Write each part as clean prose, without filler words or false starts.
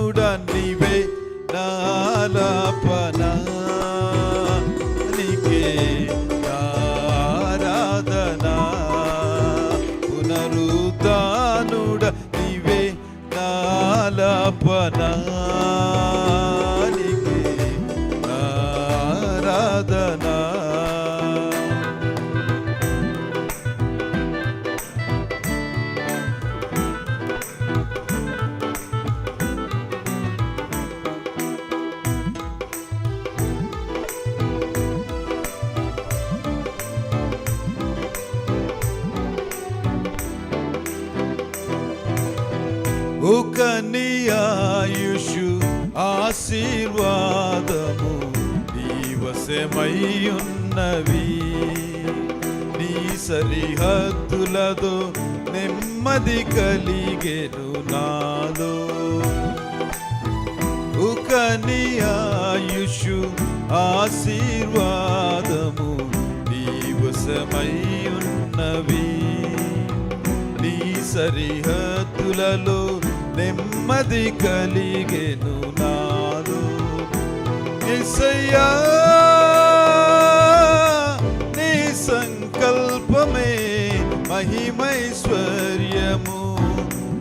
నీవే నాలాపనా నీకే ఆరాధనా పునరుద్ధానుడ నీవే నాలాపనా నీకే ఆరాధనా ఒక నీ ఆయుషు ఆశీర్వాదము నీవశమయ్యున్నవి నీ సరిహద్దులతో నెమ్మది కలిగెను నాలో ఒక నీ ఆయుషు ఆశీర్వాదము నీవశమయ్యున్నవి నీ సరిహద్దులలో నెమ్మది కలిగెను నాలో యేసయ్యా నీ సంకల్పమే మహిమైశ్వర్యము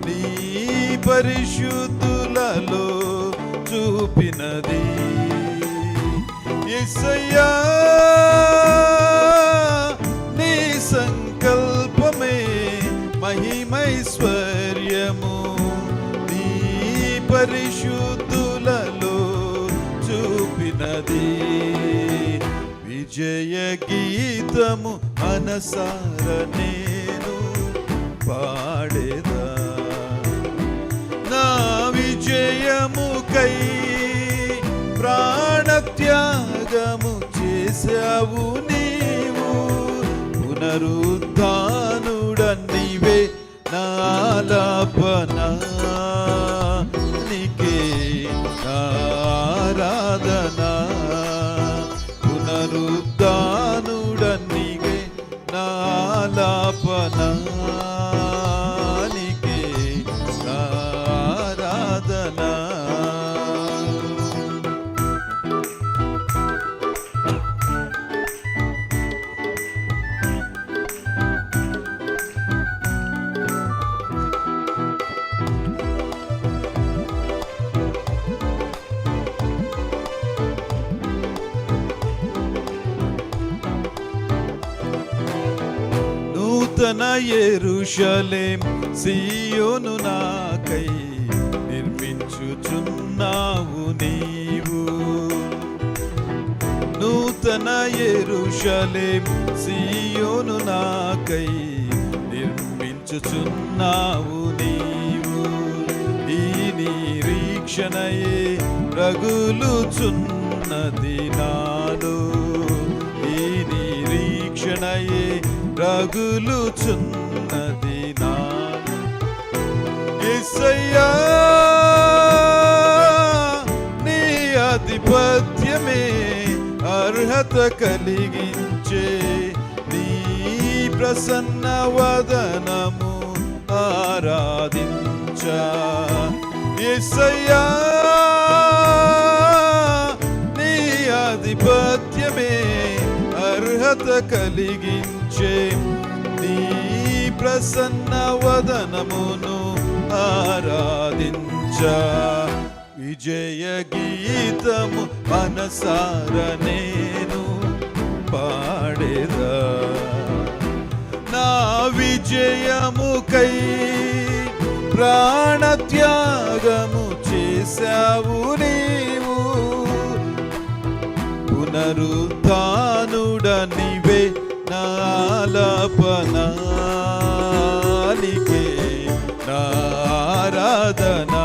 నీ పరిశుద్ధులలో చూపినది యేసయ్యా నీ సంకల్పమే మహిమైశ్వర్యము నీ పరిశుద్ధులలో చూపినది విజయ గీతము మనసార నేను పాడేదా నా విజయముకై ప్రాణత్యాగము చేశావు నీవు పునరుద్ధానుడ నీవే నాలాపనా నీకే ఆరాధనా పునరుద్ధానుడ నీవే నాలాపనా నీకే ఆరాధనా నూతన యెరూషలేం సీయోను నాకై నిర్మించుచున్నావు నీవు నూతన యెరూషలేం సీయోను నాకై నిర్మించుచున్నావు నీవు ఈ నిరీక్షణయే రగులుచున్నది నాలో ఈ నిరీక్షణయే రగులుచున్నది నాలో యేసయ్యా నీ ఆధిపత్యమే అర్హత కలిగించే నీ ప్రసన్న వదనము ఆరాధించా యేసయ్యా నీ ఆధిపత్యమే అర్హత కలిగించే నీ ప్రసన్న వదనమును ఆరాధించా విజయ గీతము మనసార నేను పాడేదా నా విజయముకై ప్రాణత్యాగము చేశావు నీవు పునరుద్ధానుడ నీవే నాలాపనా నీకే ఆరాధనా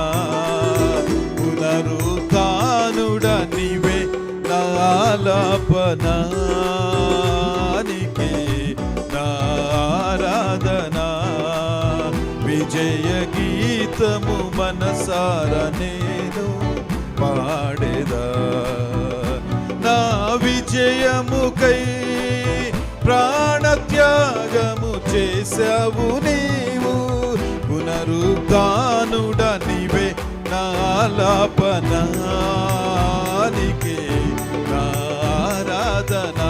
పునరుద్ధానుడ నీవే నాలాపనా నీకే ఆరాధనా విజయ గీతము మనసార నేను పాడేదా నా విజయముకై ప్రాణత్యాగము చేశావు నీవు పునరుద్ధానుడ నీవే నా నాలాపనానికే నారాధనా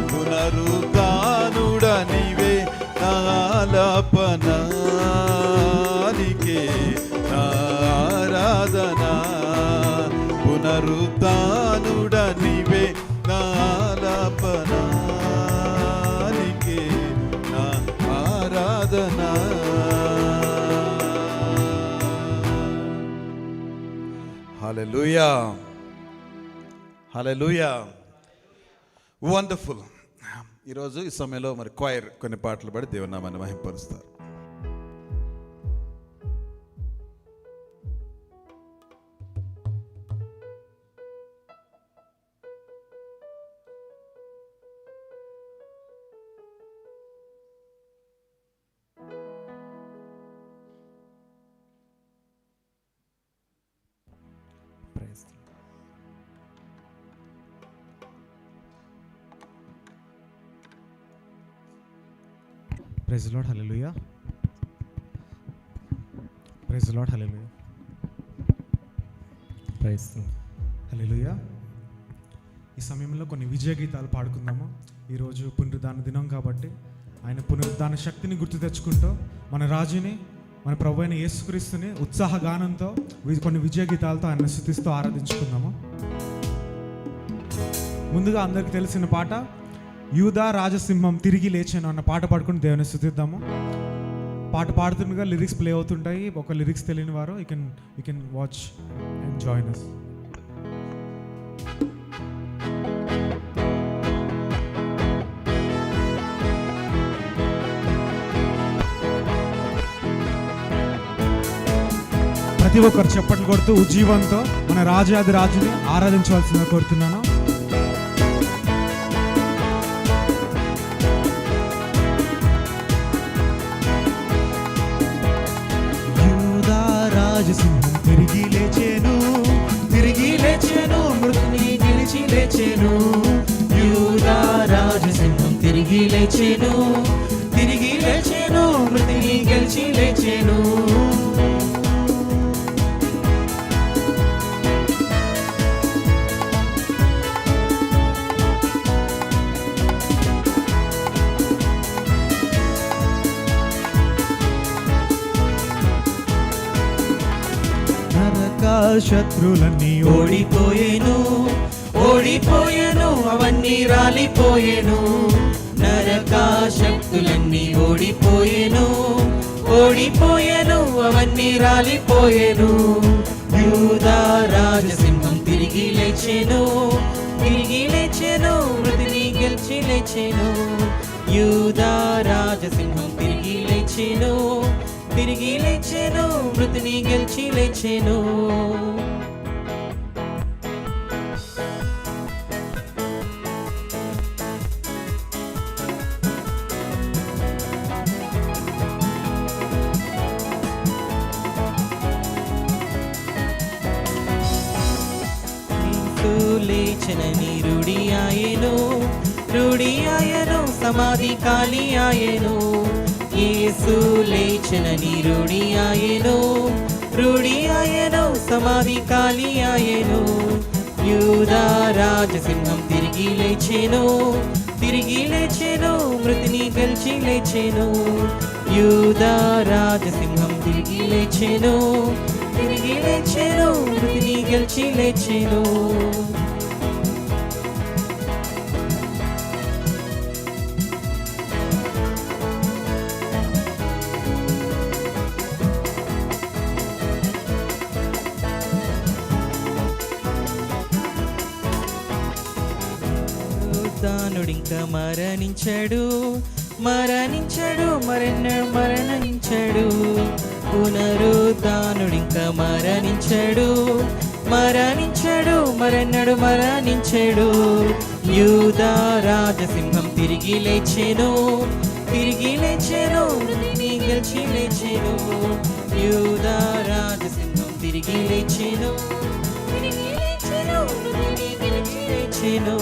పునరుద్ధానుడ నీవే నాలాపనానికే నారాధనా పునరుద్ధానుడ నీవే నాలాపనానికే నా ఆరాధనా. హల్లెలూయా హల్లెలూయా. వండర్ఫుల్. ఈరోజు ఈ సమయంలో మరి క్వైర్ కొన్ని పాటలు పాడి దేవుని నామాన్ని మహింపరుస్తారు. Praise the Lord. Hallelujah. Praise the Lord. Hallelujah. Praise hallelujah. ఈ సమయంలో కొన్ని విజయ గీతాలు పాడుకుందాము. ఈరోజు పునరుద్ధాన దినం కాబట్టి ఆయన పునరుద్ధాన శక్తిని గుర్తు తెచ్చుకుంటూ మన రాజుని, మన ప్రభు అయిన యేసుక్రీస్తుని ఉత్సాహ గానంతో కొన్ని విజయ గీతాలతో ఆయన స్తుతిస్తూ ఆరాధించుకుందాము. ముందుగా అందరికీ తెలిసిన పాట యూదా రాజసింహం తిరిగి లేచాను అన్న పాట పాడుకుని దేవుని స్తుతిద్దాము. పాట పాడుతుండగా లిరిక్స్ ప్లే అవుతుంటాయి. ఒక లిరిక్స్ తెలియని వారు you can watch and join us. ప్రతి ఒక్కరు చప్పట్లు కొడుతూ ఉజ్జీవంతో మన రాజాది రాజుని ఆరాధించవలసిందిగా కోరుతున్నాను. రాజసింహం తిరిగి లేచేను, తిరిగి లేచేను, మృతిని గెలిచి లేచేను. యూదా రాజసింహం తిరిగి లేచేను, తిరిగి లేచేను, మృతిని గెలిచి లేచేను. శత్రులన్నీ ఓడిపోయేను, ఓడిపోయేను, అవన్నీ రాలిపోయేను. నరక శక్తులన్నీ ఓడిపోయేను, ఓడిపోయేను, అవన్నీ రాలిపోయేను. యూదా రాజసింహం తిరిగి లేచేను, తిరిగి లేచేను, మృతిని గెలిచి లేచేను. యూదా రాజసింహం తిరిగి లేచేను, తిరిగి లేచేను, మృతిని గెలిచి లేచేను. లేచనని రూఢి ఆయను, రూఢి ఆయను, సమాధి ఖాళీ ఆయను. యేసు లేచనని రూఢి ఆయను, రూఢి ఆయను, సమాధి ఖాళీ ఆయను. యూదా రాజసింహం తిరిగి లేచేను, తిరిగి లేచేను, మృతిని గెలిచి లేచేను. యూదా రాజసింహం తిరిగి లేచేను, తిరిగి లేచేను, మృతిని గెలిచి లేచేను. దానుడింక మరణించాడు, మరణించాడు, మరణించాడు. పునరుద్ధానుడింక మరణించాడు, మరణించాడు, మరణించాడు. యూదా రాజసింహం తిరిగి లేచేను, తిరిగి లేచేను, మృతిని గెలిచి లేచేను. యూదా రాజసింహం తిరిగి లేచేను, తిరిగి లేచేను, మృతిని గెలిచి లేచేను.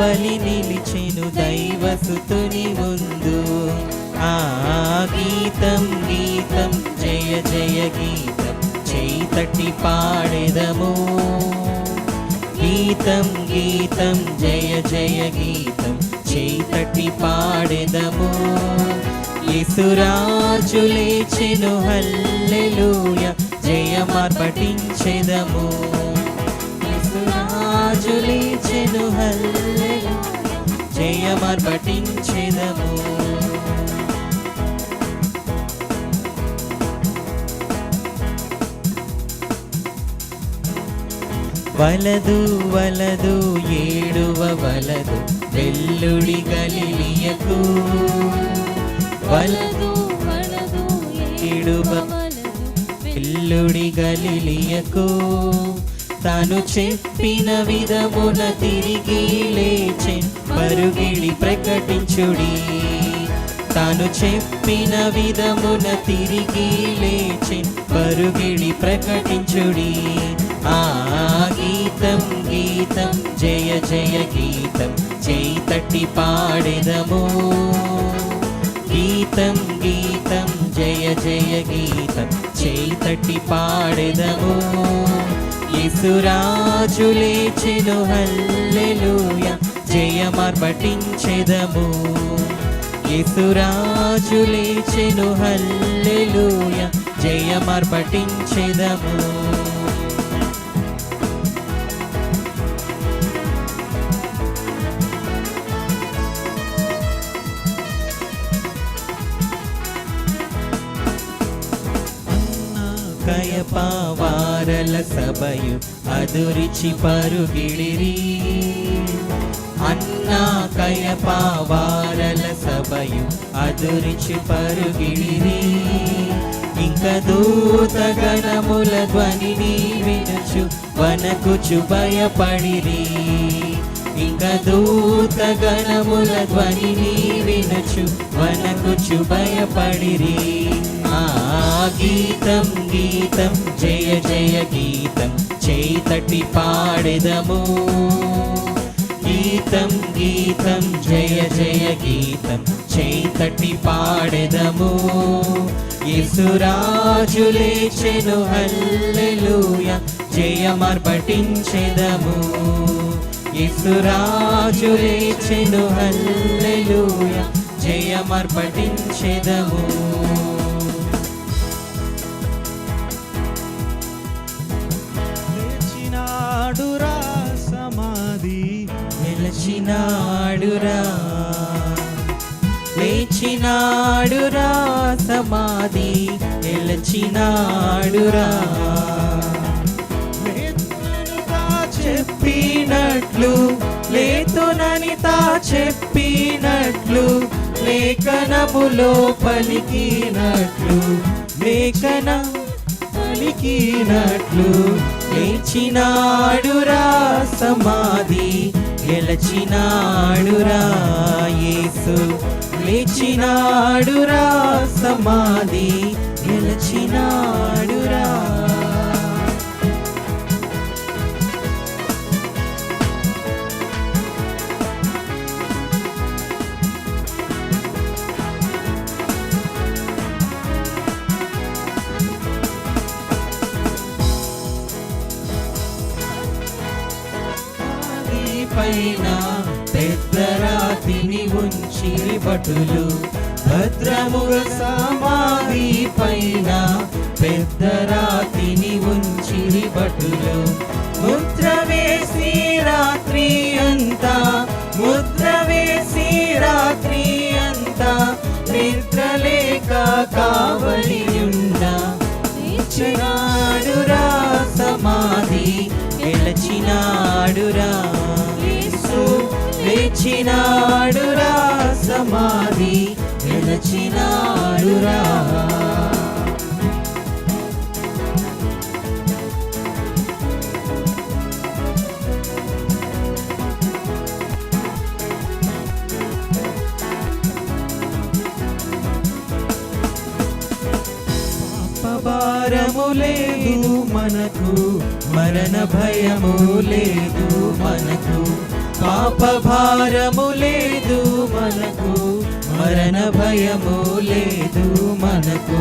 బలి నిలిచెను దైవసుతుని ముందు. ఆ గీతం గీతం జయ జయ గీతం చేతటి పాడెదము. గీతం గీతం జయ జయ గీతం చేతటి పాడెదము. యేసురాజు లేచెను హల్లెలూయా జయమార్పటించెదము. యేసురాజు లేచెను హల్లెలూయా జయమార్పటించెదము. వలదు వలదు ఏడువ వలదు వెల్లుడి గలిలియకు. వలదు వలదు ఏడువ వెల్లుడి గలిలియకు. తాను చెప్పిన విధమున తిరిగి లేచెన్ పరుగిడి ప్రకటించుడి. తాను చెప్పిన విధమున తిరిగి లేచెన్ పరుగిడి ప్రకటించుడి. ఆ గీతం గీతం జయ జయ గీతం చేతటి పాడెదము. గీతం గీతం జయ జయ గీతం చేతటి పాడెదము. యేసురాజు లేచెను హల్లెలూయా జయమార్పటించెదము. యేసురాజు లేచెను హల్లెలూయా జయమార్పటించెదము. కయపావారల సభయు అదురిచి పరుగిడిరి. అన్నా కయపావారల సభయు అదురిచి పరుగిడిరి. ఇంక దూతగణముల ధ్వనిని వినుచు వనకుచు భయపడిరి. ఇంక దూతగణముల ధ్వనిని వినుచు వనకుచు భయపడిరి. ఆ గీతం గీతం జయ జయ గీతం చేతటి పాడెదము. గీతం గీతం జయ జయ గీతం చేతటి పాడెదము. యేసురాజు లేచెను హల్లెలూయా జయమార్పటించెదము. యేసురాజు లేచెను హల్లెలూయా జయమార్పటించెదము. లేచినాడురా సమాధి నిలిచినాడురా. లేచినాడురా సమాధి నిలిచినాడురా. చెప్పినట్లు లేతునని తా చెప్పినట్లు లేఖనములో పలికినట్లు లేఖన పలికినట్లు లేచినాడురా సమాధి గెలచినాడురా. యేసు లేచినాడురా సమాధి గెలచినాడురా. పైన పెద్ద రాతిని ఉంచిరి భటులు. భద్రముగ సమాధి పైన పెద్ద రాతిని ఉంచిరి భటులు. ముద్ర వేసి రాత్రి అంతా ముద్ర వేసి రాత్రి అంతా నిద్రలేక కావలియుండ. లేచినాడురా సమాధి గెలచినాడురా. లేచినాడురా సమాధి గెలచినాడురా. పాపభారము లేదు మనకు, మరణ భయము లేదు మనకు. పాప భారము లేదు మనకు, మరణ భయము లేదు మనకు,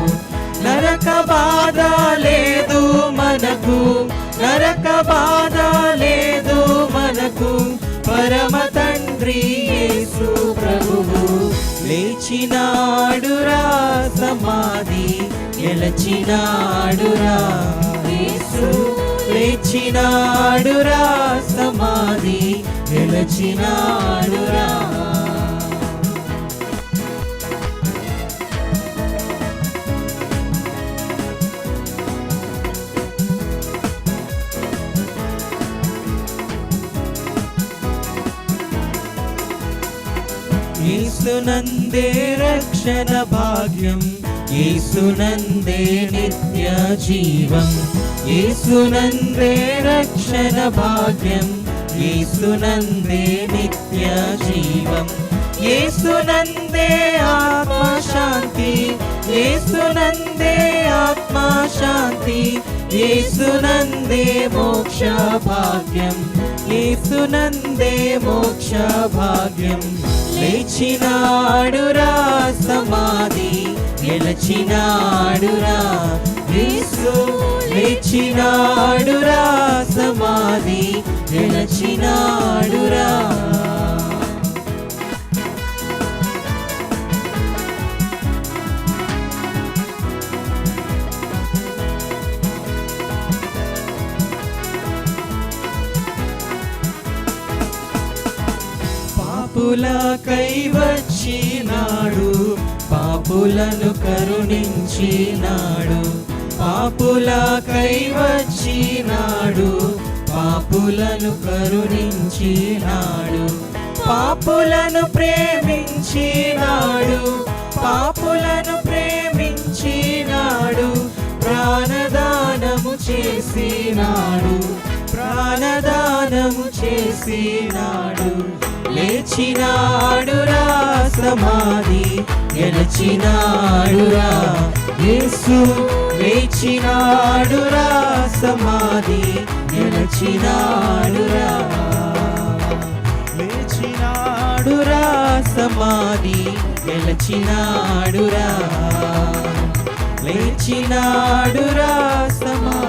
నరక బాధ లేదు మనకు, నరక బాధ లేదు మనకు, పరమ తండ్రి యేసు ప్రభువు లేచినాడురా, సమాధి గెలచినాడురా, యేసు లేచినాడురా, సమాధి గెలచినాడురా. యేసునందే రక్షణ భాగ్యం, యేసునందే నిత్య జీవం, యేసునందే రక్షణ భాగ్యం, యేసునందే నిత్య జీవం, యేసునందే ఆత్మశాంతి, యేసునందే ఆత్మశాంతి, యేసునందే మోక్ష భాగ్యం, యేసునందే మోక్ష భాగ్యం. లేచినాడురా, సమాధి గెలచినాడురా, యేసు లేచినాడురా, సమాధి గెలచినాడురా. పాపులకై వచ్చినాడు, పాపులను కరుణించినాడు, పాపులకై వచ్చినాడు, పాపులను కరుణించినాడు, పాపులను ప్రేమించినాడు, పాపులను ప్రేమించినాడు, ప్రాణదానము చేసినాడు, ప్రాణదానము చేసినాడు. లేచినాడురా, సమాధి గెలచినాడురా, యేసు లేచినాడురా, సమాధి గెలచినాడురా, లేచినాడురా, సమాధి గెలచినాడురా, లేచినాడురా, సమాధి